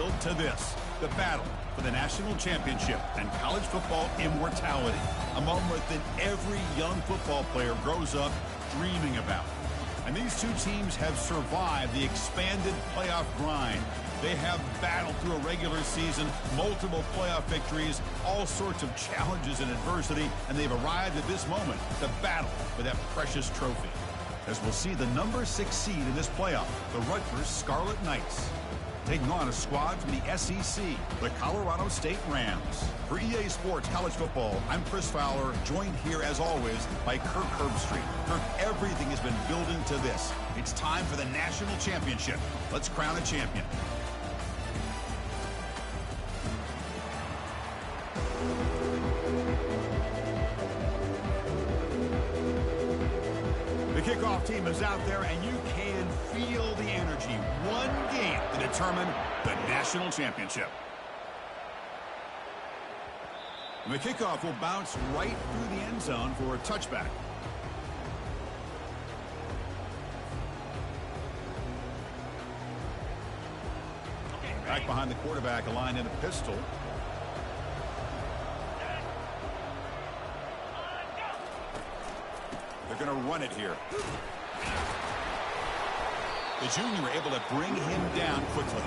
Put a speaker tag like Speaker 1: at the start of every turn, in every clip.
Speaker 1: built to this: the battle for the national championship and college football immortality, a moment that every young football player grows up dreaming about. And these two teams have survived the expanded playoff grind. They have battled through a regular season, multiple playoff victories, all sorts of challenges and adversity, and they've arrived at this moment, the battle for that precious trophy. As we'll see the number 6 seed in this playoff, the Rutgers Scarlet Knights, taking on a squad from the SEC, the Colorado State Rams. For EA Sports College Football, I'm Chris Fowler, joined here as always by Kirk Herbstreit. Kirk, everything has been building to this. It's time for the national championship. Let's crown a champion. The kickoff team is out there, and you can feel the energy. One game to determine the national championship. And the kickoff will bounce right through the end zone for a touchback. Back behind the quarterback, aligned in a pistol. They're going to run it here. The junior able to bring him down quickly.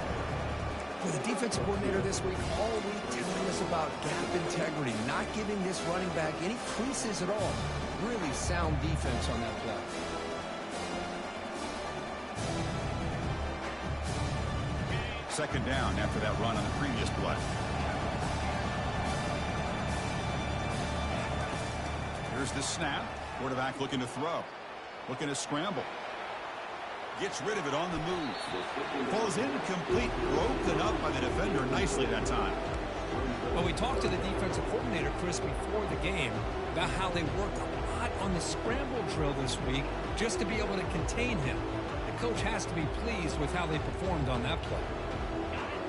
Speaker 2: For the defensive coordinator this week, all week telling us about gap integrity, not giving this running back any creases at all. Really sound defense on that play.
Speaker 1: Second down after that run on the previous play. Here's the snap. Quarterback looking to throw. Looking to scramble. Gets rid of it on the move. Falls incomplete. Broken up by the defender nicely that time.
Speaker 3: Well, we talked to the defensive coordinator, Chris, before the game about how they worked a lot on the scramble drill this week just to be able to contain him. The coach has to be pleased with how they performed on that play.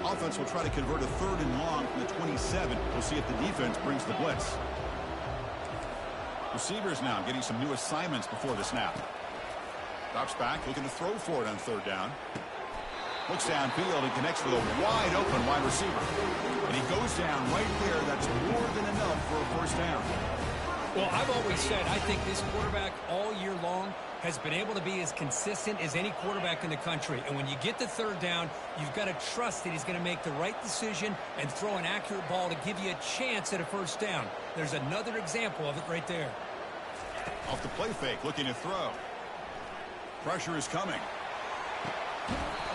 Speaker 1: Offense will try to convert a 3rd and long from the 27. We'll see if the defense brings the blitz. Receivers now getting some new assignments before the snap. Drops back, looking to throw for it on 3rd down. Looks downfield and connects with a wide open wide receiver. And he goes down right there. That's more than enough for a 1st down.
Speaker 3: Well, I've always said I think this quarterback all year long has been able to be as consistent as any quarterback in the country. And when you get the 3rd down, you've got to trust that he's going to make the right decision and throw an accurate ball to give you a chance at a 1st down. There's another example of it right there.
Speaker 1: Off the play fake, looking to throw. Pressure is coming.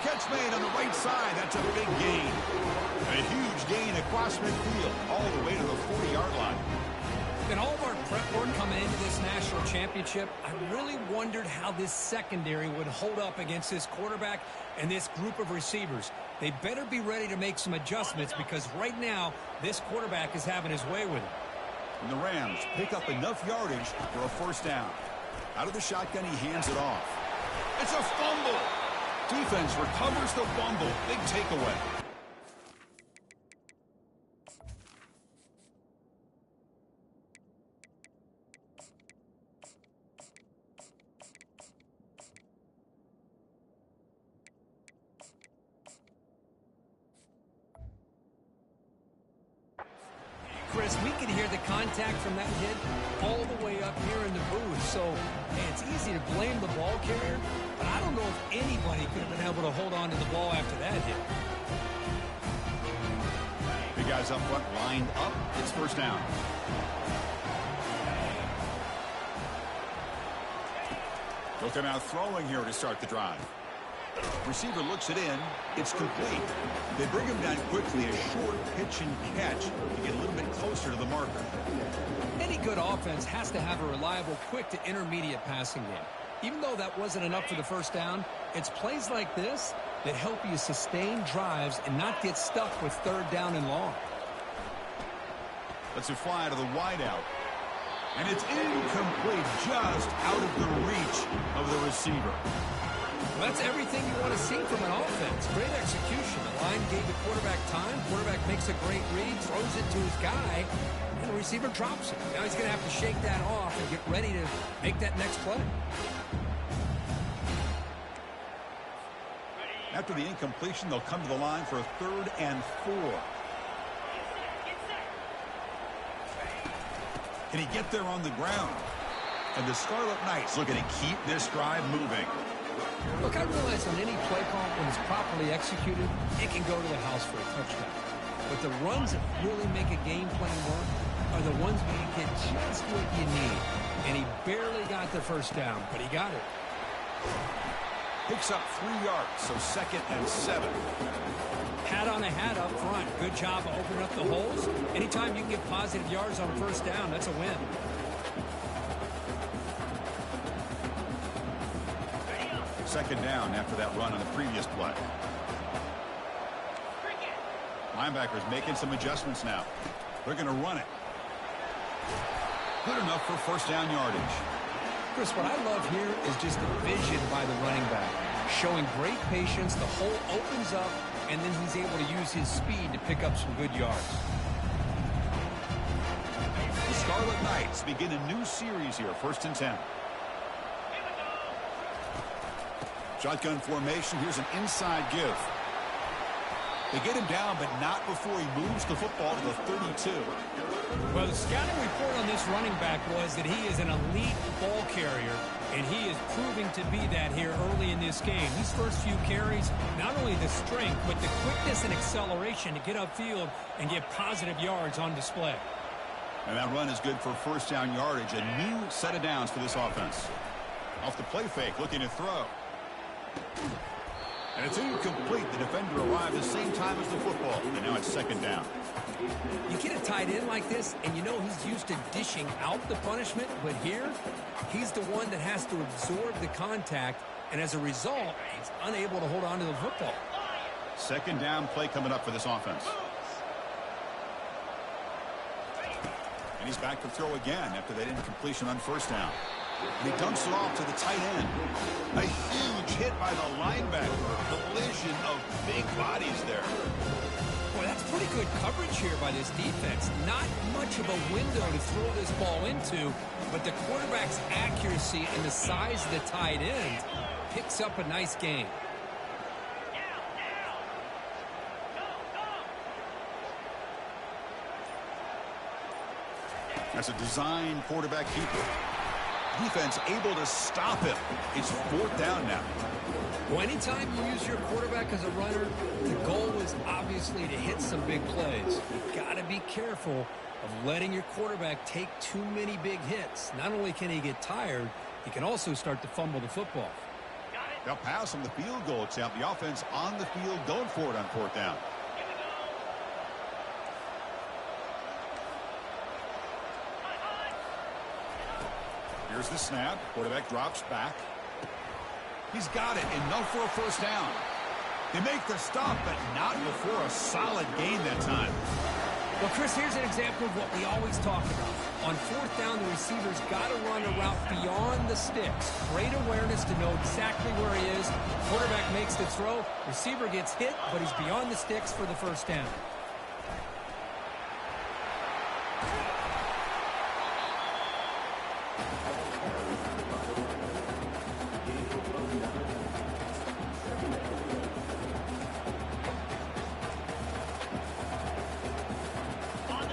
Speaker 1: Catch made on the right side. That's a big gain. A huge gain across midfield, all the way to the 40-yard line.
Speaker 3: In all of our prep work coming into this national championship, I really wondered how this secondary would hold up against this quarterback and this group of receivers. They better be ready to make some adjustments because right now, this quarterback is having his way with it.
Speaker 1: And the Rams pick up enough yardage for a 1st down. Out of the shotgun, he hands it off. It's a fumble. Defense recovers the fumble. Big takeaway.
Speaker 3: Chris, we can hear the contact from that hit all the way up here in the booth. So, hey, it's easy to blame the ball carrier, but I don't know if anybody could have been able to hold on to the ball after that hit.
Speaker 1: Big guys up front, lined up. It's 1st down. Looking out throwing here to start the drive. Receiver looks it in. It's complete. They bring him down quickly. A short pitch and catch to get a little bit closer to the marker.
Speaker 3: Any good offense has to have a reliable, quick to intermediate passing game. Even though that wasn't enough for the 1st down, it's plays like this that help you sustain drives and not get stuck with 3rd down and long.
Speaker 1: Let's it fly to the wideout. And it's incomplete, just out of the reach of the receiver.
Speaker 3: Well, that's everything you want to see from an offense. Great execution. The line gave the quarterback time. Quarterback makes a great read, throws it to his guy, and the receiver drops it. Now he's going to have to shake that off and get ready to make that next play.
Speaker 1: After the incompletion, they'll come to the line for a 3rd and 4. Can he get there on the ground? And the Scarlet Knights looking to keep this drive moving.
Speaker 3: Look, I realize on any play call, when it's properly executed, it can go to the house for a touchdown. But the runs that really make a game plan work are the ones where you get just what you need. And he barely got the first down, but he got it.
Speaker 1: Picks up 3 yards, so 2nd and 7.
Speaker 3: Hat on a hat up front. Good job of opening up the holes. Anytime you can get positive yards on first down, that's a win.
Speaker 1: Second down after that run on the previous play. Linebackers making some adjustments now. They're going to run it. Good enough for first down yardage.
Speaker 3: Chris, what I love here is just the vision by the running back. Showing great patience, the hole opens up, and then he's able to use his speed to pick up some good yards.
Speaker 1: The Scarlet Knights begin a new series here, 1st and 10. Shotgun formation. Here's an inside give. They get him down, but not before he moves the football to the 32.
Speaker 3: Well, the scouting report on this running back was that he is an elite ball carrier, and he is proving to be that here early in this game. These first few carries, not only the strength, but the quickness and acceleration to get upfield and get positive yards on display.
Speaker 1: And that run is good for first down yardage. A new set of downs for this offense. Off the play fake, looking to throw. And it's incomplete. The defender arrived the same time as the football. And now it's 2nd down.
Speaker 3: You get a tight end like this, and you know he's used to dishing out the punishment. But here, he's the one that has to absorb the contact. And as a result, he's unable to hold on to the football.
Speaker 1: 2nd down play coming up for this offense. And he's back to throw again after that incompletion on first down. And he dumps it off to the tight end. A huge hit by the linebacker. Collision of big bodies there.
Speaker 3: Boy, that's pretty good coverage here by this defense. Not much of a window to throw this ball into, but the quarterback's accuracy and the size of the tight end picks up a nice gain.
Speaker 1: That's a design quarterback keeper. Defense able to stop him. It's 4th down now.
Speaker 3: Well, anytime you use your quarterback as a runner, the goal is obviously to hit some big plays. You've got to be careful of letting your quarterback take too many big hits. Not only can he get tired, he can also start to fumble the football.
Speaker 1: They'll pass on the field goal attempt. The offense on the field going for it on 4th down. Here's the snap. Quarterback drops back. He's got it. Enough for a first down. They make the stop, but not before a solid gain that time.
Speaker 3: Well, Chris, here's an example of what we always talk about. On 4th down, the receiver's got to run a route beyond the sticks. Great awareness to know exactly where he is. Quarterback makes the throw. Receiver gets hit, but he's beyond the sticks for the first down.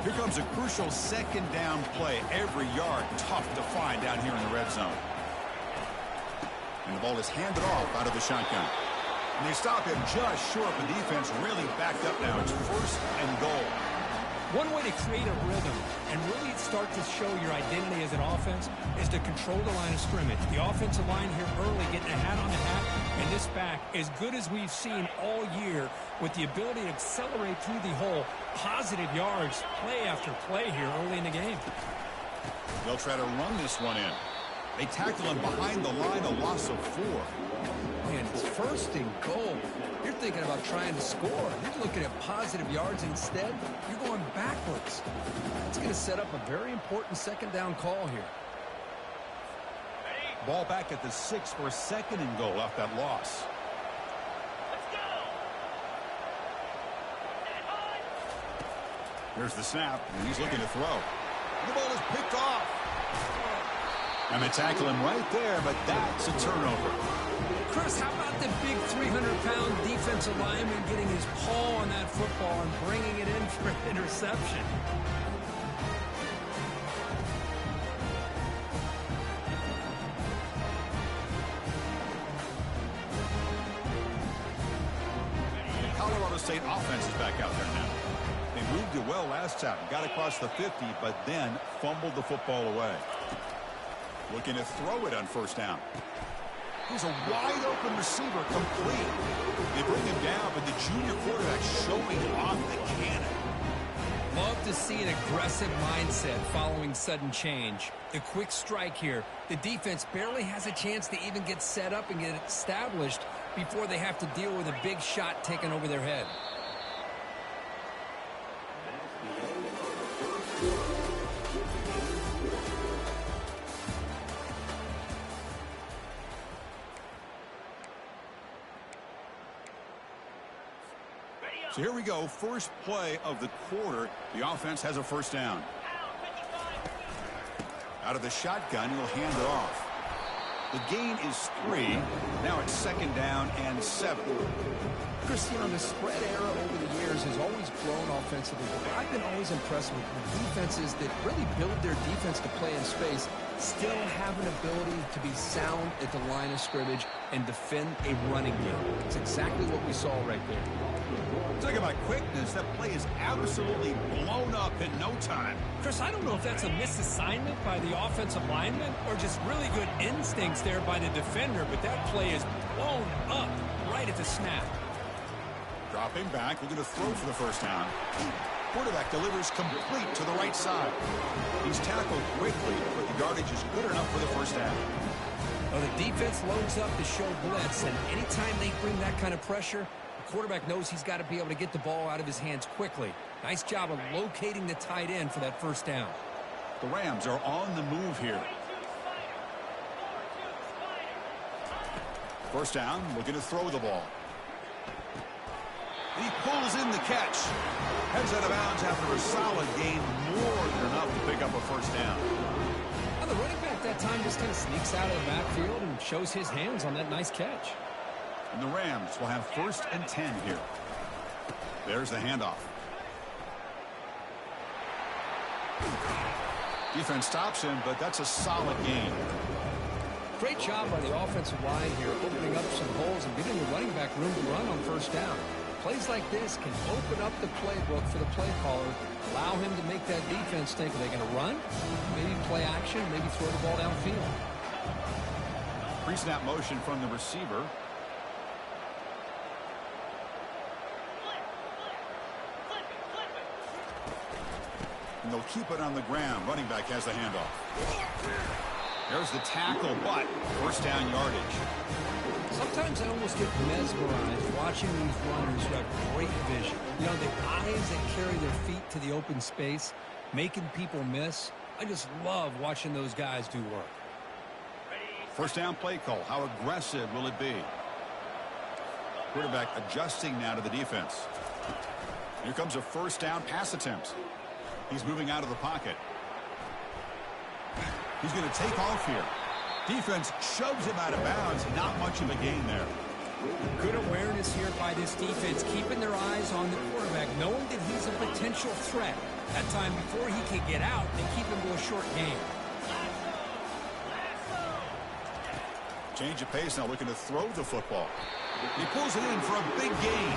Speaker 1: Here comes a crucial 2nd down play. Every yard tough to find down here in the red zone. And the ball is handed off out of the shotgun. And they stop him just short. The defense really backed up now. It's 1st and goal.
Speaker 3: One way to create a rhythm and really start to show your identity as an offense is to control the line of scrimmage. The offensive line here early getting a hat on the hat, and this back, as good as we've seen all year, with the ability to accelerate through the hole, positive yards, play after play here early in the game.
Speaker 1: They'll try to run this one in. They tackle him behind the line, a loss of 4.
Speaker 3: Man, it's 1st and goal. You're thinking about trying to score. You're looking at positive yards instead. You're going backwards. That's going to set up a very important 2nd down call here.
Speaker 1: Ball back at the 6 for a 2nd and goal off that loss. Here's the snap, and he's looking to throw. The ball is picked off. And they tackle him right there, but that's a turnover.
Speaker 3: Chris, how about the big 300-pound defensive lineman getting his paw on that football and bringing it in for an interception?
Speaker 1: Colorado State offense is back out there now. They moved it well last time, got across the 50, but then fumbled the football away. Looking to throw it on first down. Here's a wide-open receiver, complete. They bring him down, but the junior quarterback showing off the cannon.
Speaker 3: Love to see an aggressive mindset following sudden change. The quick strike here. The defense barely has a chance to even get set up and get established before they have to deal with a big shot taken over their head.
Speaker 1: So here we go, first play of the quarter. The offense has a first down. Out of the shotgun, he'll hand it off. The gain is 3. Now it's second down and 7.
Speaker 2: Chris, you know, the spread era over the years has always grown offensively, but I've been always impressed with defenses that really build their defense to play in space, still have an ability to be sound at the line of scrimmage and defend a running game. It's exactly what we saw right there.
Speaker 1: Talk about quickness. That play is absolutely blown up in no time.
Speaker 3: Chris, I don't know if that's a misassignment by the offensive lineman or just really good instincts there by the defender, but that play is blown up right at the snap.
Speaker 1: Dropping back, looking to throw for the first down. Quarterback delivers complete to the right side. He's tackled quickly, but the yardage is good enough for the first down.
Speaker 3: Well, the defense loads up to show blitz, and anytime they bring that kind of pressure, the quarterback knows he's got to be able to get the ball out of his hands quickly. Nice job of locating the tight end for that first down.
Speaker 1: The Rams are on the move here. First down, looking to throw the ball. He pulls in the catch. Heads out of bounds after a solid gain, more than enough to pick up a first down.
Speaker 3: Well, the running back that time just kind of sneaks out of the backfield and shows his hands on that nice catch.
Speaker 1: And the Rams will have first and 10 here. There's the handoff. Defense stops him, but that's a solid gain.
Speaker 3: Great job by the offensive line here, opening up some holes and giving the running back room to run on first down. Plays like this can open up the playbook for the play caller, allow him to make that defense think, are they going to run? Maybe play action, maybe throw the ball downfield.
Speaker 1: Pre-snap motion from the receiver. And they'll keep it on the ground. Running back has the handoff. There's the tackle, but first down yardage.
Speaker 3: Sometimes I almost get mesmerized watching these runners who have great vision. You know, the eyes that carry their feet to the open space, making people miss. I just love watching those guys do work.
Speaker 1: First down play call. How aggressive will it be? Quarterback adjusting now to the defense. Here comes a first down pass attempt. He's moving out of the pocket. He's going to take off here. Defense shoves him out of bounds. Not much of a gain there.
Speaker 3: Good awareness here by this defense, keeping their eyes on the quarterback, knowing that he's a potential threat. That time before he can get out, they keep him to a short gain.
Speaker 1: Change of pace now, looking to throw the football. He pulls it in for a big gain.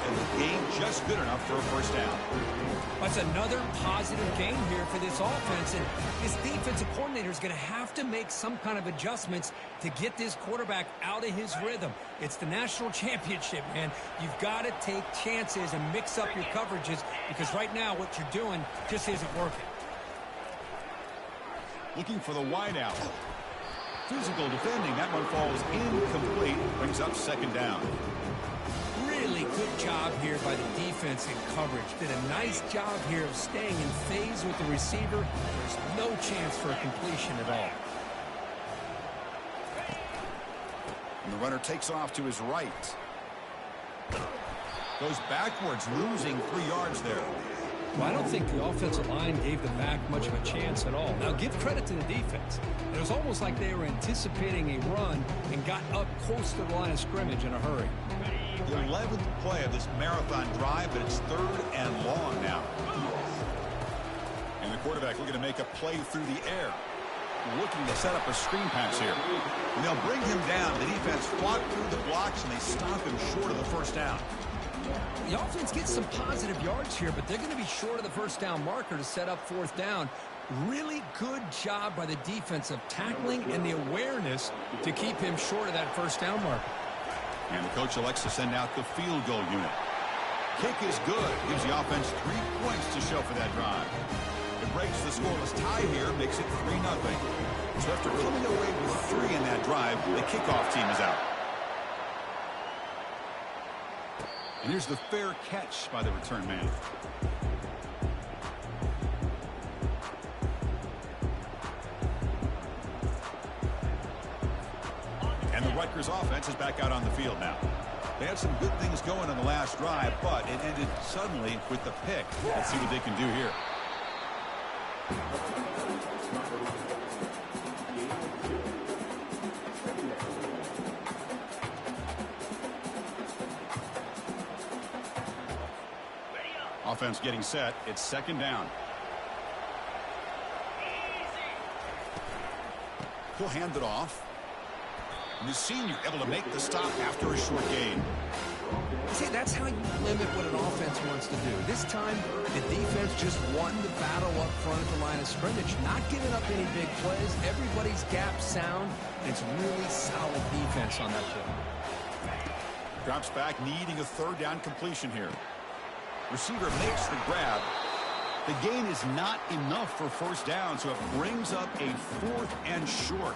Speaker 1: And the gain just good enough for a first down.
Speaker 3: That's another positive gain here for this offense, and this defensive coordinator is going to have to make some kind of adjustments to get this quarterback out of his rhythm. It's the national championship, man. You've got to take chances and mix up your coverages, because right now what you're doing just isn't working.
Speaker 1: Looking for the wideout. Physical defending. That one falls incomplete. Brings up second down.
Speaker 3: Really good job here by the defense in coverage. Did a nice job here of staying in phase with the receiver. There's no chance for a completion at all.
Speaker 1: And the runner takes off to his right. Goes backwards, losing 3 yards there.
Speaker 3: Well, I don't think the offensive line gave the back much of a chance at all. Now, give credit to the defense. It was almost like they were anticipating a run and got up close to the line of scrimmage in a hurry.
Speaker 1: The 11th play of this marathon drive, but it's 3rd and long now. And the quarterback looking to make a play through the air. Looking to set up a screen pass here. And they'll bring him down. The defense fought through the blocks, and they stop him short of the first down.
Speaker 3: The offense gets some positive yards here, but they're going to be short of the first down marker to set up 4th down. Really good job by the defense of tackling and the awareness to keep him short of that first down marker.
Speaker 1: And the coach elects to send out the field goal unit. Kick is good. Gives the offense 3 points to show for that drive. It breaks the scoreless tie here, makes it 3-0. So after coming away with 3 in that drive, the kickoff team is out. And here's the fair catch by the return man. And the Rutgers offense is back out on the field now. They had some good things going on the last drive, but it ended suddenly with the pick. Let's see what they can do here. Offense getting set. It's 2nd down. He'll hand it off. And the senior able to make the stop after a short gain.
Speaker 2: See, that's how you limit what an offense wants to do. This time, the defense just won the battle up front at the line of scrimmage, not giving up any big plays. Everybody's gap sound. It's really solid defense on that play.
Speaker 1: Drops back, needing a 3rd down completion here. Receiver makes the grab. The gain is not enough for 1st down, so it brings up a 4th and short.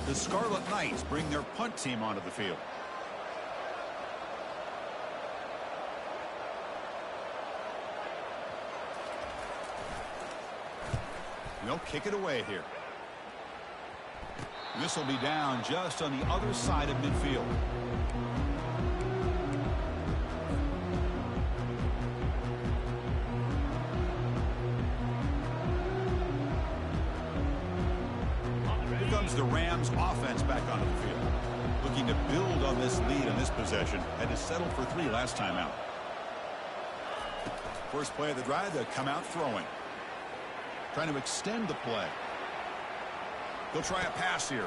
Speaker 1: The Scarlet Knights bring their punt team onto the field. They'll kick it away here. This will be down just on the other side of midfield. Comes the Rams offense back onto the field. Looking to build on this lead on this possession. Had to settle for 3 last time out. First play of the drive, they'll come out throwing. Trying to extend the play. They'll try a pass here.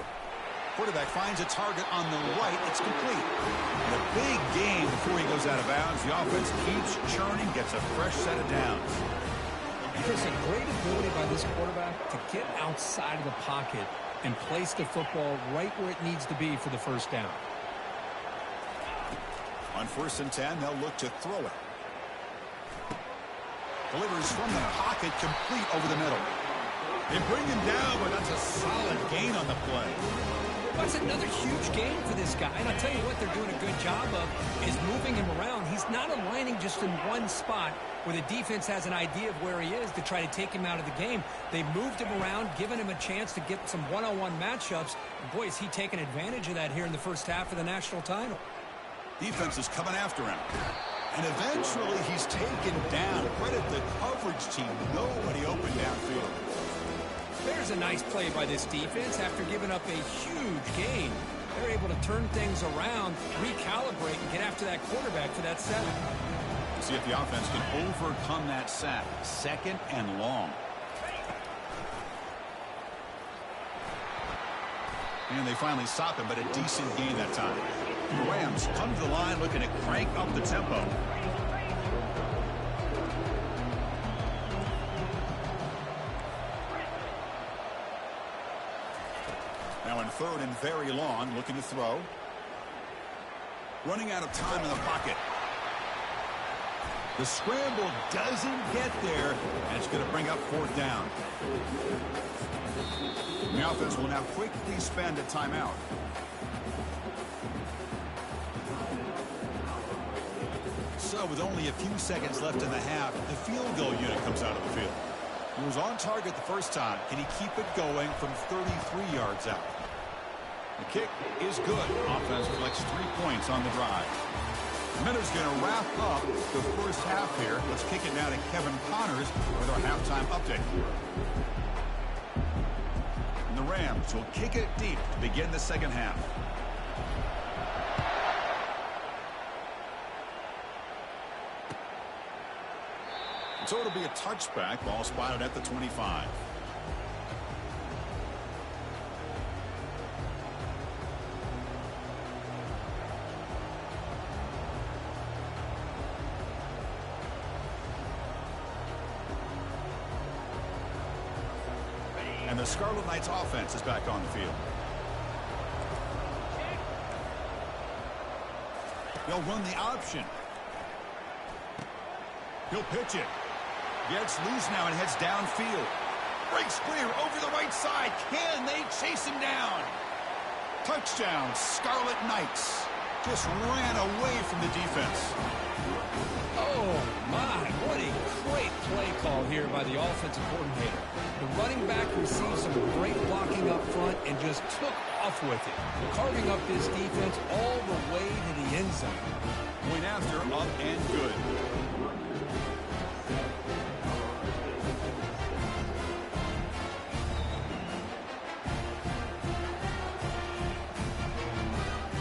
Speaker 1: Quarterback finds a target on the right. It's complete. And a big gain before he goes out of bounds. The offense keeps churning, gets a fresh set of downs.
Speaker 3: There's a great ability by this quarterback to get outside of the pocket and place the football right where it needs to be for the 1st down.
Speaker 1: On 1st and 10, they'll look to throw it. Delivers from the pocket, complete over the middle. They bring him down, but that's a solid gain on the play.
Speaker 3: That's another huge game for this guy. And I'll tell you what they're doing a good job of is moving him around. He's not aligning just in one spot where the defense has an idea of where he is to try to take him out of the game. They've moved him around, given him a chance to get some one-on-one matchups. And boy, is he taking advantage of that here in the first half of the national title.
Speaker 1: Defense is coming after him. And eventually he's taken down. Credit the coverage team. Nobody open downfield.
Speaker 3: There's a nice play by this defense. After giving up a huge gain, they're able to turn things around, recalibrate, and get after that quarterback for that sack.
Speaker 1: See if the offense can overcome that sack. 2nd and long. And they finally stop him, but a decent gain that time. The Rams come to the line looking to crank up the tempo. Now in 3rd and very long, looking to throw. Running out of time in the pocket. The scramble doesn't get there, and it's going to bring up 4th down. The offense will now quickly spend a timeout. So with only a few seconds left in the half, the field goal unit comes out of the field. He was on target the first time. Can he keep it going from 33 yards out? The kick is good. Offense collects 3 points on the drive. Miller's going to wrap up the first half here. Let's kick it now to Kevin Connors with our halftime update. And the Rams will kick it deep to begin the second half. So it'll be a touchback. Ball spotted at the 25. And the Scarlet Knights offense is back on the field. They'll run the option. He'll pitch it. Gets loose now and heads downfield. Breaks clear over the right side. Can they chase him down? Touchdown, Scarlet Knights. Just ran away from the defense.
Speaker 3: Oh, my. What a great play call here by the offensive coordinator. The running back received some great blocking up front and just took off with it, carving up this defense all the way to the end zone.
Speaker 1: Point after, up and good.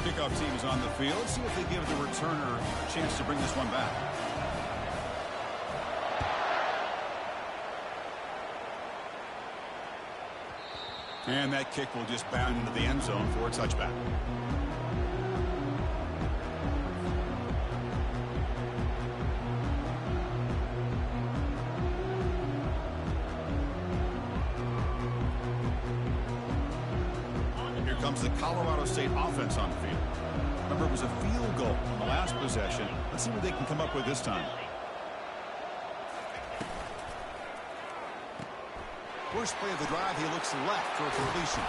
Speaker 1: Kickoff team is on the field. Let's see if they give the returner a chance to bring this one back. And that kick will just bound into the end zone for a touchback. Here comes the Colorado State offense on the field. Remember, it was a field goal on the last possession. Let's see what they can come up with this time. First play of the drive, he looks left for a completion.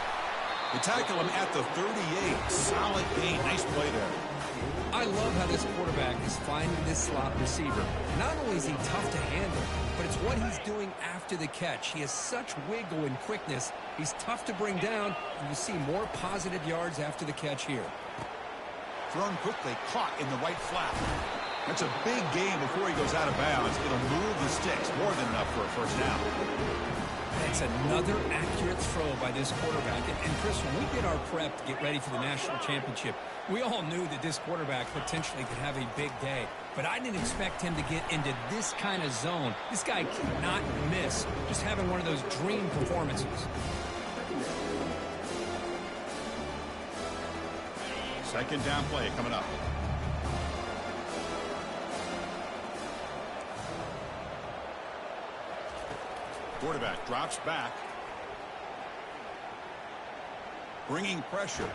Speaker 1: They tackle him at the 38. Solid gain. Nice play there.
Speaker 3: I love how this quarterback is finding this slot receiver. Not only is he tough to handle, but it's what he's doing after the catch. He has such wiggle and quickness. He's tough to bring down, and you see more positive yards after the catch here.
Speaker 1: Thrown quickly, caught in the right flat. That's a big gain before he goes out of bounds. It'll move the sticks, more than enough for a first down.
Speaker 3: It's another accurate throw by this quarterback. And Chris, when we did our prep to get ready for the national championship, we all knew that this quarterback potentially could have a big day. But I didn't expect him to get into this kind of zone. This guy cannot miss. Just having one of those dream performances.
Speaker 1: Second down play coming up. Quarterback drops back. Bringing pressure.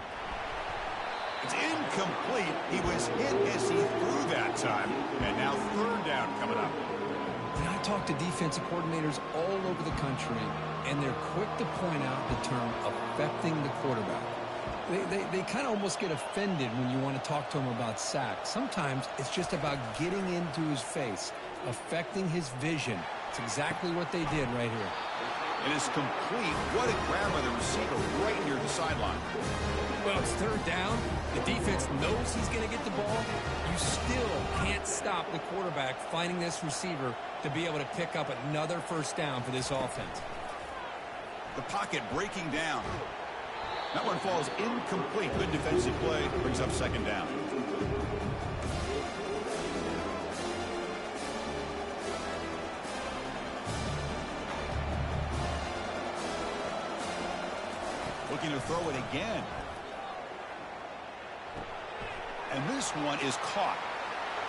Speaker 1: It's incomplete. He was hit as he threw that time. And now third down coming up.
Speaker 3: And I talk to defensive coordinators all over the country, and they're quick to point out the term affecting the quarterback. They kind of almost get offended when you want to talk to them about sacks. Sometimes it's just about getting into his face, affecting his vision. It's exactly what they did right here.
Speaker 1: It is complete. What a grab by the receiver right near the sideline.
Speaker 3: Well, it's third down. The defense knows he's going to get the ball. You still can't stop the quarterback finding this receiver to be able to pick up another first down for this offense.
Speaker 1: The pocket breaking down. That one falls incomplete. Good defensive play. Brings up second down. Looking to throw it again. And this one is caught.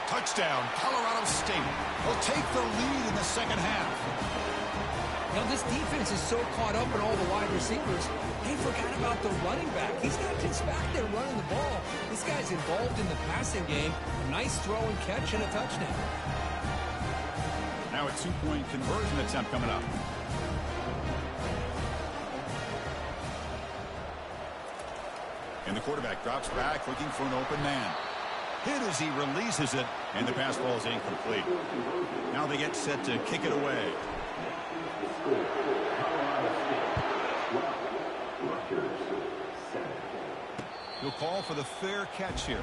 Speaker 1: Touchdown, Colorado State. Will take the lead in the second half.
Speaker 3: Now, this defense is so caught up in all the wide receivers, they forgot about the running back. He's not just back there running the ball. This guy's involved in the passing game. A nice throw and catch and a touchdown.
Speaker 1: Now a two-point conversion attempt coming up. And the quarterback drops back looking for an open man. Hit as he releases it, and the pass ball is incomplete. Now they get set to kick it away. He'll call for the fair catch here.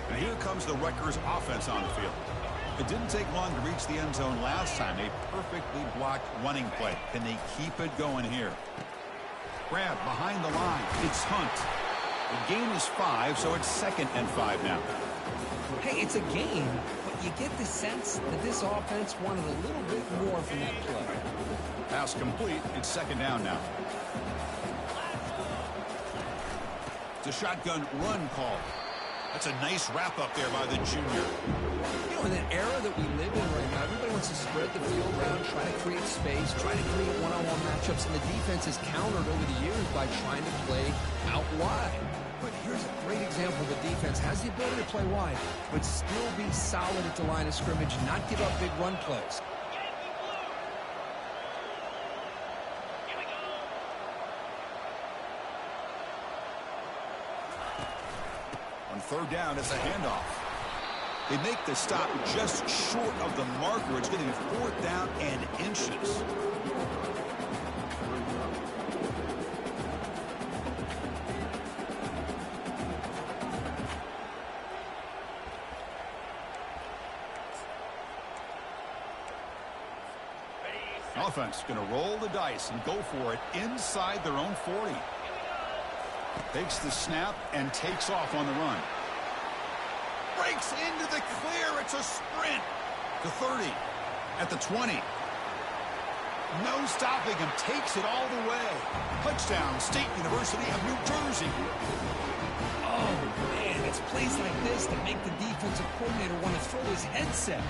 Speaker 1: And here comes the Rutgers offense on the field. It didn't take long to reach the end zone last time. A perfectly blocked running play. Can they keep it going here? Grab behind the line. It's Hunt. The gain is 5, so it's 2nd and 5 now.
Speaker 3: Hey, it's a game, but you get the sense that this offense wanted a little bit more from that play.
Speaker 1: Pass complete. It's 2nd down now. It's a shotgun run call. That's a nice wrap up there by the junior.
Speaker 2: You know, in that era that we live in right now, everybody wants to spread the field around, try to create space, try to create one-on-one matchups, and the defense has countered over the years by trying to play out wide. But here's a great example. The defense has the ability to play wide, but still be solid at the line of scrimmage, not give up big run plays.
Speaker 1: On 3rd down, it's a handoff. They make the stop just short of the marker. It's getting 4th down and inches. Offense going to roll the dice and go for it inside their own 40. Takes the snap and takes off on the run. Breaks into the clear. It's a sprint to 30 at the 20. No stopping him. Takes it all the way. Touchdown, State University of New Jersey.
Speaker 3: Oh, man, it's plays like this that make the defensive coordinator want to throw his headset.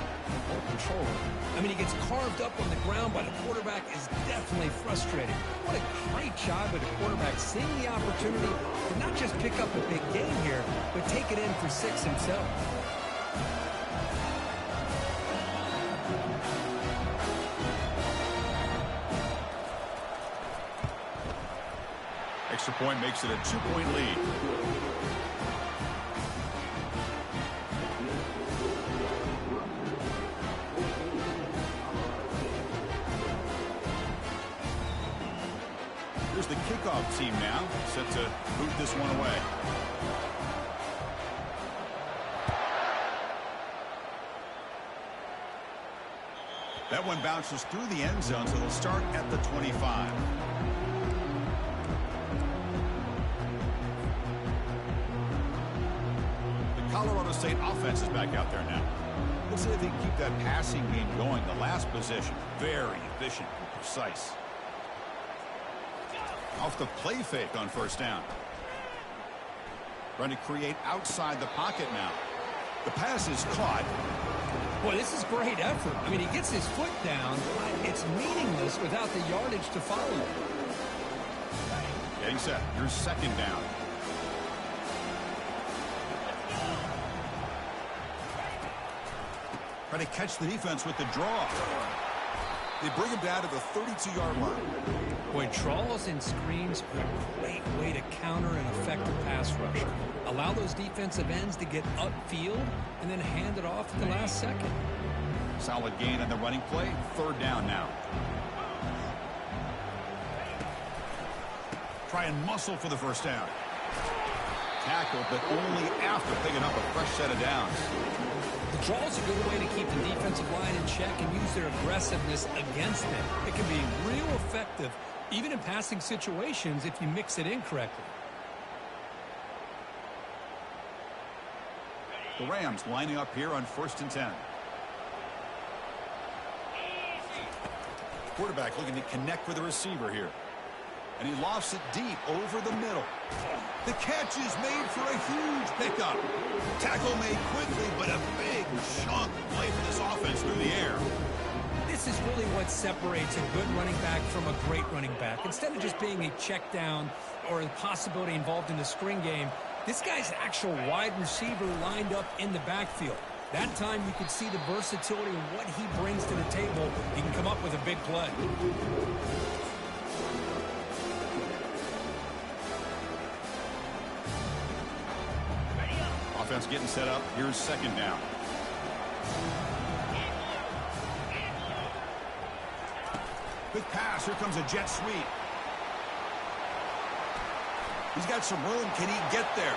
Speaker 3: Ball controller. I mean, he gets carved up on the ground by the quarterback, is definitely frustrated. What a great job by the quarterback seeing the opportunity to not just pick up a big game here, but take it in for 6 himself.
Speaker 1: Extra point makes it a 2-point lead. Here's the kickoff team now, set to boot this one away. That one bounces through the end zone, so they'll start at the 25. Colorado State offense is back out there now. Let's see if they can keep that passing game going. The last possession, very efficient and precise. Off the play fake on 1st down. Trying to create outside the pocket now. The pass is caught.
Speaker 3: Boy, this is great effort. I mean, he gets his foot down. It's meaningless without the yardage to follow.
Speaker 1: Getting set. Here's 2nd down. Trying to catch the defense with the draw. They bring him down to the 32-yard line.
Speaker 3: Boy, draws and screens are a great way to counter an effective pass rush. Allow those defensive ends to get upfield and then hand it off at the last second.
Speaker 1: Solid gain on the running play. 3rd down now. Try and muscle for the 1st down. Tackle, but only after picking up a fresh set of downs.
Speaker 3: The draw is a good way to keep the defensive line in check and use their aggressiveness against them. It can be real effective, even in passing situations, if you mix it in correctly.
Speaker 1: The Rams lining up here on 1st and 10. Quarterback looking to connect with the receiver here. And he lofts it deep over the middle. The catch is made for a huge pickup. Tackle made quickly, but a big chunk play for this offense through the air.
Speaker 3: This is really what separates a good running back from a great running back. Instead of just being a check down or a possibility involved in the screen game, this guy's actual wide receiver lined up in the backfield. That time you could see the versatility and what he brings to the table. He can come up with a big play.
Speaker 1: Offense getting set up. Here's second down. Quick pass. Here comes a jet sweep. He's got some room. Can he get there?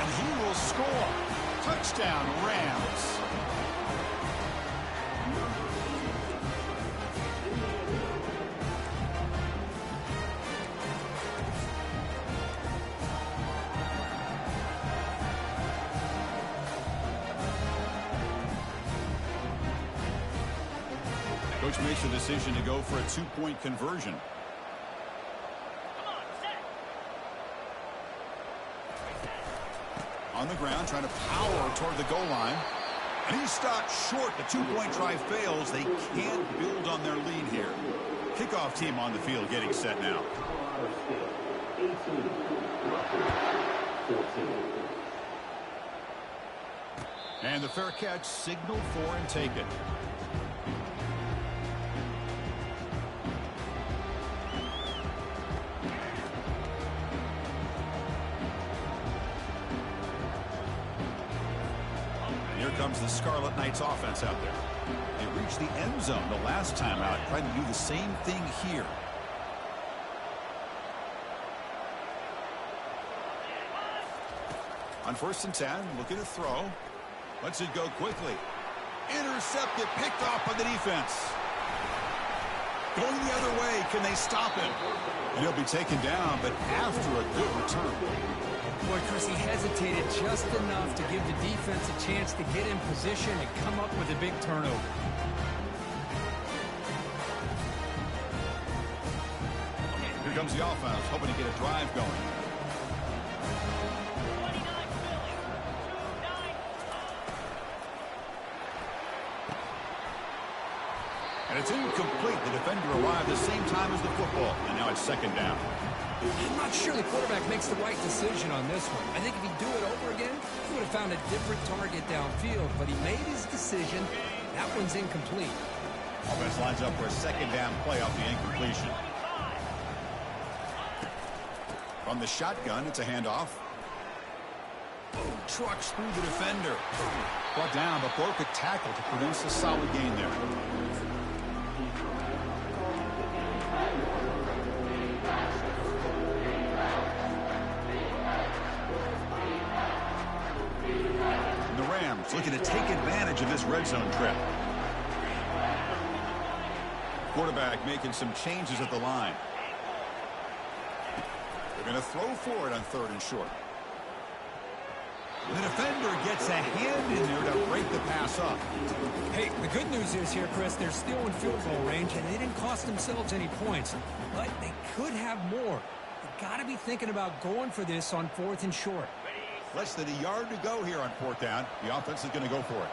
Speaker 1: And he will score. Touchdown, Rams. Coach makes the decision to go for a two-point conversion. On the ground, trying to power toward the goal line. And he's stopped short. The two-point try fails. They can't build on their lead here. Kickoff team on the field getting set now. And the fair catch signaled for and taken. Comes the Scarlet Knights offense out there. They reached the end zone the last time out, trying to do the same thing here. On 1st and 10, looking to throw. Lets it go quickly. Intercepted, picked off by the defense. Going the other way, can they stop him? And he'll be taken down, but after a good return.
Speaker 3: Boy, Chris, he hesitated just enough to give the defense a chance to get in position and come up with a big turnover.
Speaker 1: Here comes the offense, hoping to get a drive going. And it's incomplete. The defender arrived the same time as the football, and now it's second down.
Speaker 3: I'm not sure the quarterback makes the right decision on this one. I think if he'd do it over again, he would have found a different target downfield, but he made his decision. That one's incomplete.
Speaker 1: Offense lines up for a second down play off the incompletion. From the shotgun, it's a handoff. Trucks through the defender. Brought down, but broke a tackle to produce a solid gain there. Looking to take advantage of this red zone trip. Quarterback making some changes at the line. They're going to throw for it on 3rd and short. The defender gets a hand in there to break the pass up.
Speaker 3: Hey, the good news is here, Chris, they're still in field goal range, and they didn't cost themselves any points. But they could have more. You've got to be thinking about going for this on 4th and short.
Speaker 1: Less than a yard to go here on 4th down. The offense is going to go for it.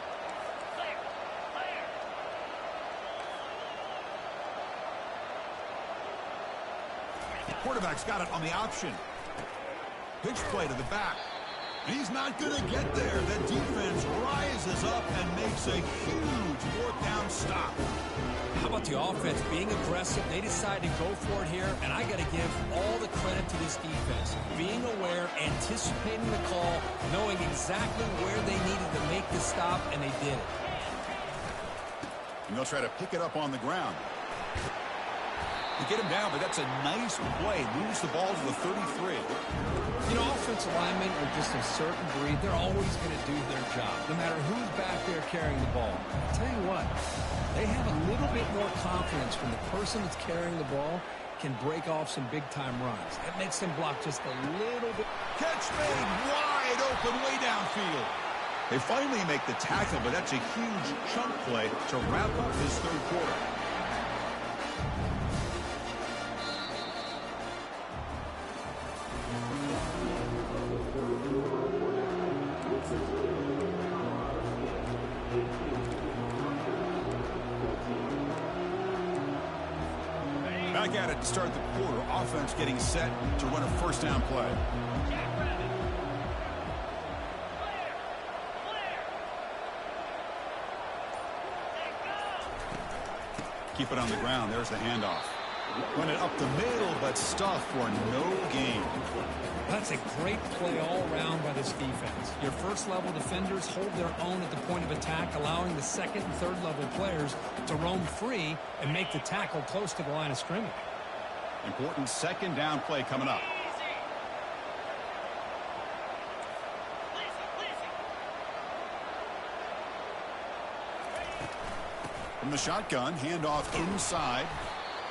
Speaker 1: The quarterback's got it on the option. Pitch play to the back. And he's not going to get there. The defense rises up and makes a huge 4th down stop.
Speaker 3: How about the offense being aggressive? They decide to go for it here, and I got to give all the credit to this defense. Being aware, anticipating the call, knowing exactly where they needed to make the stop, and they did it.
Speaker 1: And they'll try to pick it up on the ground. They get him down, but that's a nice play. Moves the ball to the 33.
Speaker 3: You know, offensive linemen are just a certain breed. They're always going to do their job, no matter who's back there carrying the ball. I'll tell you what, they have a little bit more confidence when the person that's carrying the ball can break off some big-time runs. That makes them block just a little bit.
Speaker 1: Catch made wide open way downfield. They finally make the tackle, but that's a huge chunk play to wrap up this 3rd quarter. Back at it to start the quarter. Offense getting set to run a first down play. Keep it on the ground. There's the handoff. Run it up the middle, but stuff for no gain.
Speaker 3: That's a great play all around by this defense. Your first-level defenders hold their own at the point of attack, allowing the second and third-level players to roam free and make the tackle close to the line of scrimmage.
Speaker 1: Important second down play coming up. From the shotgun, handoff inside.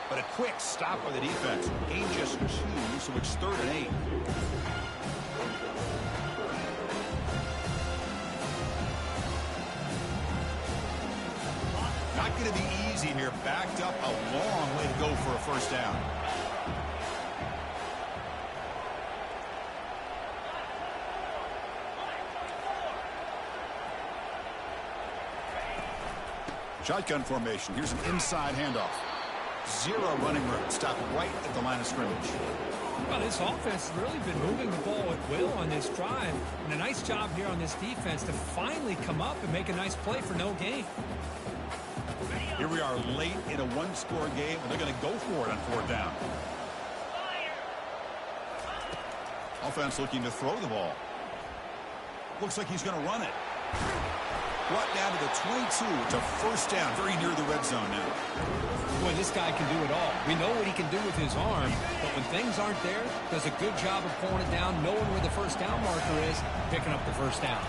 Speaker 1: But a quick stop by the defense. Gain just 2, so it's 3rd and 8. Not going to be easy here. Backed up a long way to go for a first down. Shotgun formation. Here's an inside handoff. 0 running room. Stop right at the line of scrimmage.
Speaker 3: Well, this offense has really been moving the ball at will on this drive. And a nice job here on this defense to finally come up and make a nice play for no gain.
Speaker 1: Here we are late in a one-score game, and they're going to go for it on 4th down. Offense looking to throw the ball. Looks like he's going to run it. Brought down to the 22 to first down, very near the red zone now.
Speaker 3: Boy, this guy can do it all. We know what he can do with his arm, but when things aren't there, does a good job of pulling it down, knowing where the first down marker is, picking up the first down.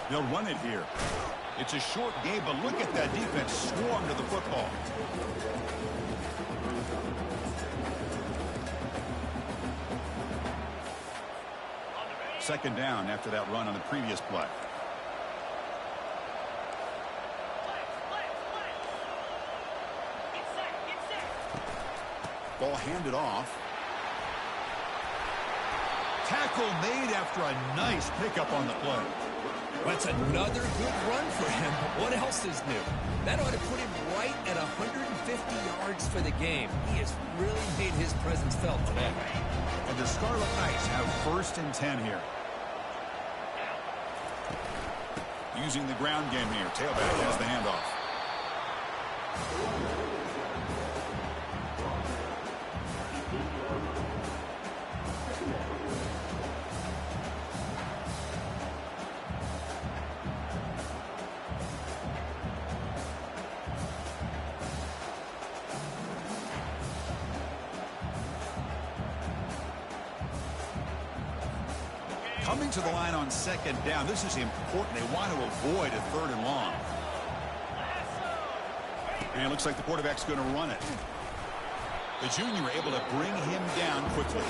Speaker 1: They'll run it here. It's a short game, but look at that defense swarm to the football. Second down after that run on the previous play. Ball handed off. Tackle made after a nice pickup on the play.
Speaker 3: That's another good run for him, but what else is new? That ought to put him right at 150 yards for the game. He has really made his presence felt today.
Speaker 1: And the Scarlet Knights have 1st and 10 here. Using the ground game here. Tailback has the handoff. Coming to the line on 2nd down. This is important. They want to avoid a 3rd and long. And it looks like the quarterback's going to run it. The junior able to bring him down quickly.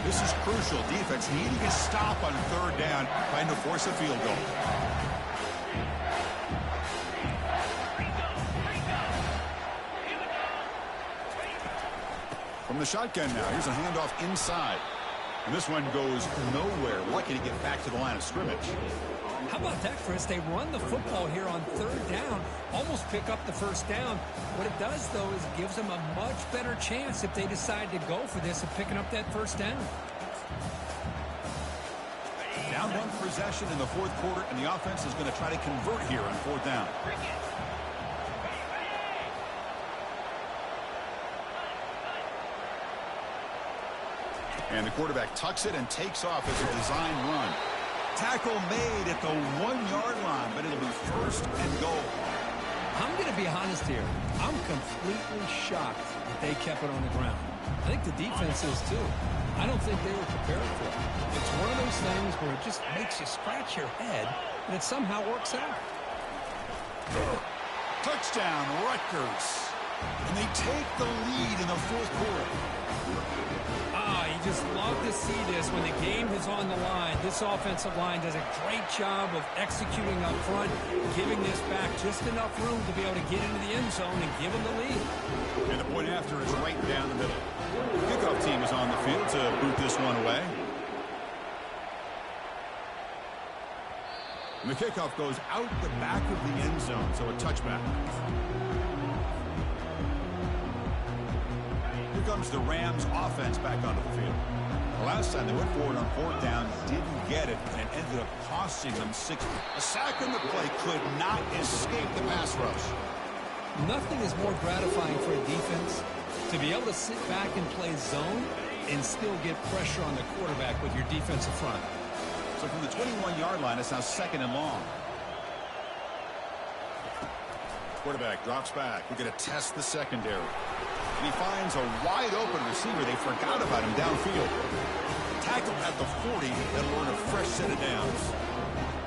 Speaker 1: This is crucial. Defense needing a stop on 3rd down, trying to force a field goal. From the shotgun now. Here's a handoff inside. And this one goes nowhere. Lucky to get back to the line of scrimmage.
Speaker 3: How about that, Chris? They run the football here on 3rd down, almost pick up the first down. What it does, though, is it gives them a much better chance if they decide to go for this of picking up that first down.
Speaker 1: Down 1 possession in the 4th quarter, and the offense is going to try to convert here on 4th down. And the quarterback tucks it and takes off as a design run. Tackle made at the 1-yard line, but it'll be 1st and goal.
Speaker 3: I'm going to be honest here. I'm completely shocked that they kept it on the ground. I think the defense is too. I don't think they were prepared for it. It's one of those things where it just makes you scratch your head, and it somehow works out.
Speaker 1: Touchdown, Rutgers. And they take the lead in the 4th quarter.
Speaker 3: You just love to see this when the game is on the line. This offensive line does a great job of executing up front, giving this back just enough room to be able to get into the end zone and give them the lead.
Speaker 1: And the point after is right down the middle. The kickoff team is on the field to boot this one away. And the kickoff goes out the back of the end zone, so a touchback. Here comes the Rams offense back onto the field. The last time they went forward on fourth down, didn't get it, and it ended up costing them 60. A sack on the play could not escape the pass rush.
Speaker 3: Nothing is more gratifying for a defense to be able to sit back and play zone and still get pressure on the quarterback with your defensive front.
Speaker 1: So from the 21-yard line, it's now 2nd and long. Quarterback drops back. We're going to test the secondary. And he finds a wide-open receiver. They forgot about him downfield. Tackle at the 40. That'll earn a fresh set of downs.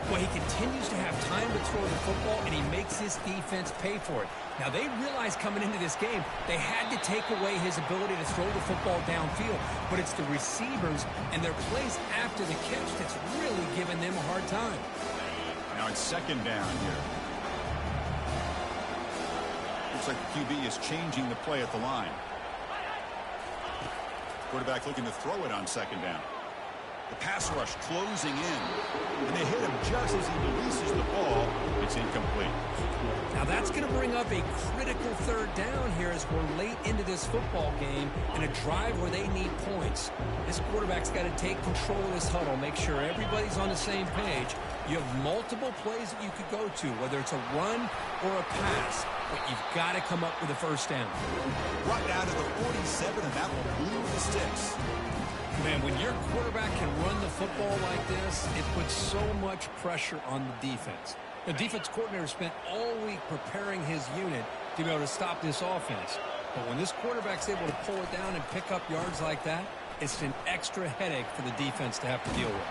Speaker 3: Well, he continues to have time to throw the football, and he makes his defense pay for it. Now, they realized coming into this game they had to take away his ability to throw the football downfield. But it's the receivers and their plays after the catch that's really giving them a hard time.
Speaker 1: Now it's 2nd down here. Looks like the QB is changing the play at the line. Quarterback looking to throw it on 2nd down. The pass rush closing in. And they hit him just as he releases the ball. It's incomplete.
Speaker 3: Now that's going to bring up a critical 3rd down here as we're late into this football game in a drive where they need points. This quarterback's got to take control of this huddle, make sure everybody's on the same page. You have multiple plays that you could go to, whether it's a run or a pass, but you've got to come up with a 1st down.
Speaker 1: Right down to the 47, and that will glue the sticks.
Speaker 3: Man, when your quarterback can run the football like this, it puts so much pressure on the defense. The defense coordinator spent all week preparing his unit to be able to stop this offense. But when this quarterback's able to pull it down and pick up yards like that, it's an extra headache for the defense to have to deal with.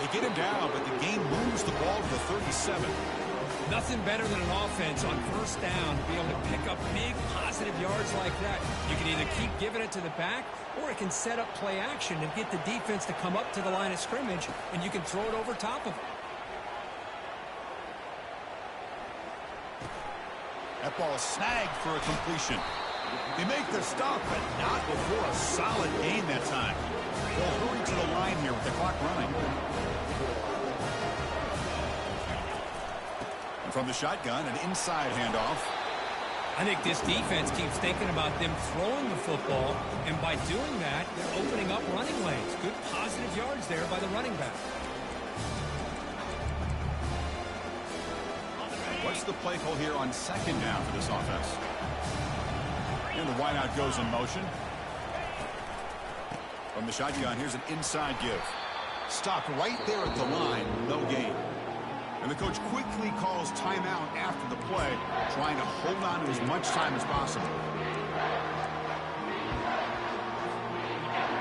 Speaker 1: They get him down, but the game moves the ball to the 37.
Speaker 3: Nothing better than an offense on 1st down to be able to pick up big positive yards like that. You can either keep giving it to the back, or it can set up play action and get the defense to come up to the line of scrimmage, and you can throw it over top of it.
Speaker 1: That ball is snagged for a completion. They make the stop, but not before a solid gain that time. They'll hurry to the line here with the clock running. And from the shotgun, an inside handoff.
Speaker 3: I think this defense keeps thinking about them throwing the football, and by doing that, they're opening up running lanes. Good positive yards there by the running back.
Speaker 1: What's the play call here on 2nd down for this offense? And the wideout goes in motion. From the shotgun, here's an inside give. Stopped right there at the line, no gain. And the coach quickly calls timeout after the play, trying to hold on to as much time as possible.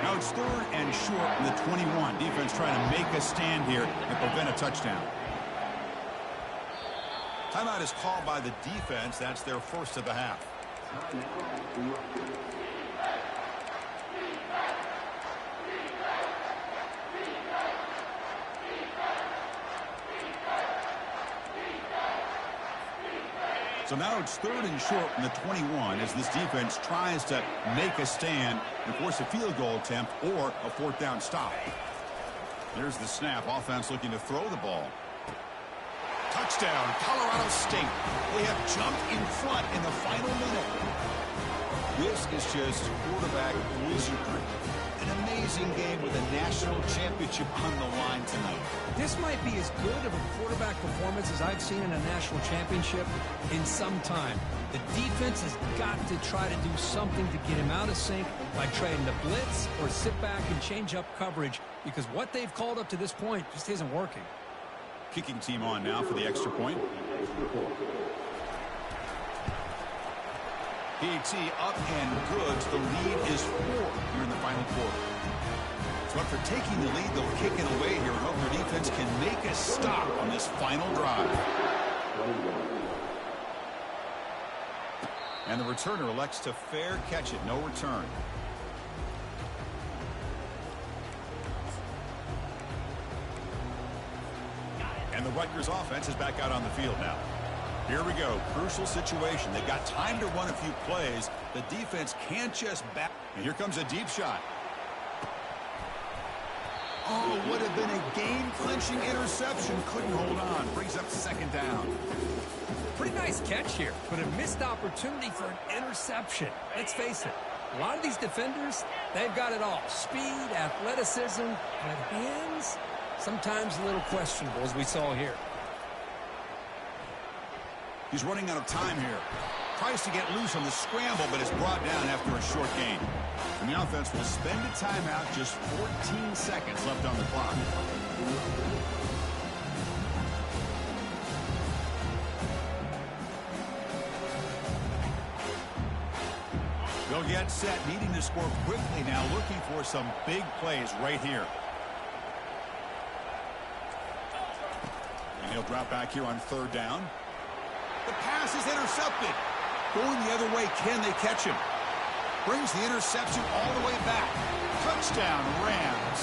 Speaker 1: Now it's 3rd and short in the 21. Defense trying to make a stand here and prevent a touchdown. Timeout is called by the defense. That's their 1st of the half. So now it's 3rd and short in the 21 as this defense tries to make a stand and force a field goal attempt or a 4th down stop. There's the snap. Offense looking to throw the ball. Touchdown, Colorado State. They have jumped in front in the final minute. This is just quarterback wizardry. An amazing game with a national championship on the line tonight.
Speaker 3: This might be as good of a quarterback performance as I've seen in a national championship in some time. The defense has got to try to do something to get him out of sync by trying to blitz or sit back and change up coverage, because what they've called up to this point just isn't working.
Speaker 1: Kicking team on now for the extra point. PAT up and good. The lead is 4 here in the final quarter. But for taking the lead, they'll kick it away here and hope their defense can make a stop on this final drive. And the returner elects to fair catch it. No return. And the Rutgers offense is back out on the field now. Here we go. Crucial situation. They've got time to run a few plays. The defense can't just back. And here comes a deep shot. Oh, would have been a game-clinching interception. Couldn't hold on. Brings up second down.
Speaker 3: Pretty nice catch here, but a missed opportunity for an interception. Let's face it, a lot of these defenders, they've got it all. Speed, athleticism, but hands, sometimes a little questionable, as we saw here.
Speaker 1: He's running out of time here. Tries to get loose on the scramble, but is brought down after a short gain. And the offense will spend a timeout, just 14 seconds left on the clock. They'll get set, needing to score quickly now, looking for some big plays right here. And he'll drop back here on third down. The pass is intercepted. Going the other way, can they catch him? Brings the interception all the way back. Touchdown, Rams.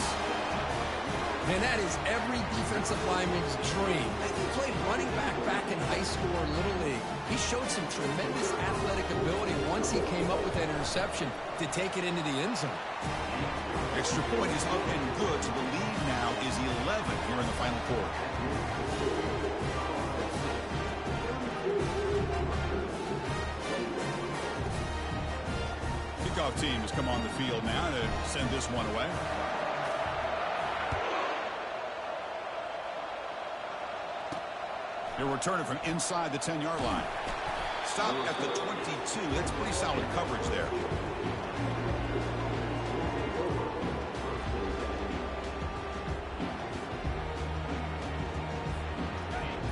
Speaker 2: Man, that is every defensive lineman's dream. He played running back in high school or Little League. He showed some tremendous athletic ability once he came up with that interception to take it into the end zone.
Speaker 1: Extra point is up and good, so the lead now is 11 here in the final quarter. Kickoff team has come on the field now to send this one away. He'll return it from inside the 10-yard line. Stop at the 22. That's pretty solid coverage there.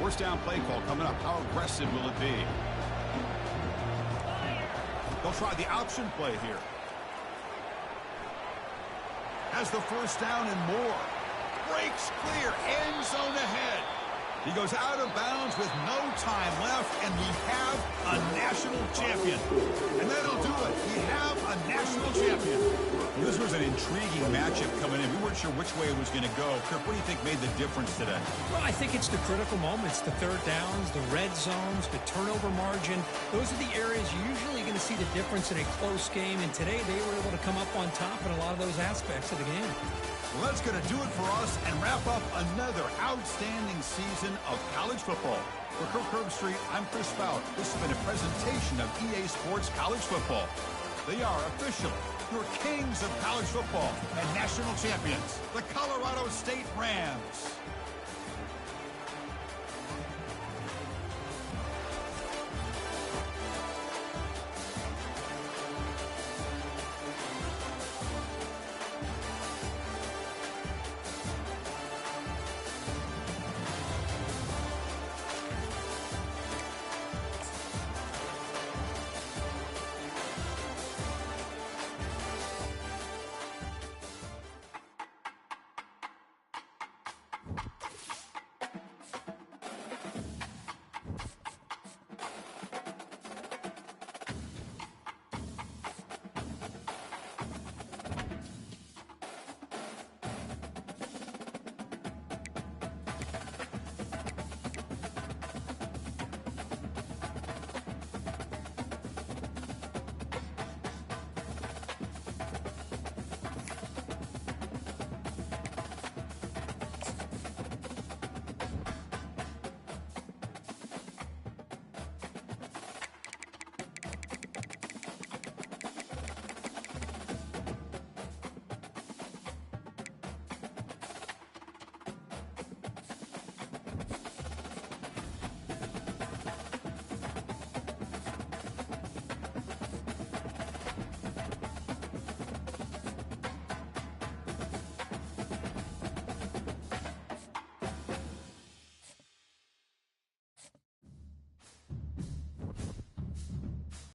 Speaker 1: First down play call coming up. How aggressive will it be? They'll try the option play here. Has the first down and more. Breaks clear. End zone ahead. He goes out of bounds with no time left, and we have a national champion. And that'll do it. We have a national champion. Well, this was an intriguing matchup coming in. We weren't sure which way it was going to go. Kirk, what do you think made the difference today?
Speaker 3: Well, I think it's the critical moments, the third downs, the red zones, the turnover margin. Those are the areas you're usually going to see the difference in a close game, and today they were able to come up on top in a lot of those aspects of the game.
Speaker 1: Well, that's going to do it for us and wrap up another outstanding season of college football. For Kirk Herbstreit, I'm Chris Fowler. This has been a presentation of EA Sports College Football. They are officially your kings of college football and national champions, the Colorado State Rams.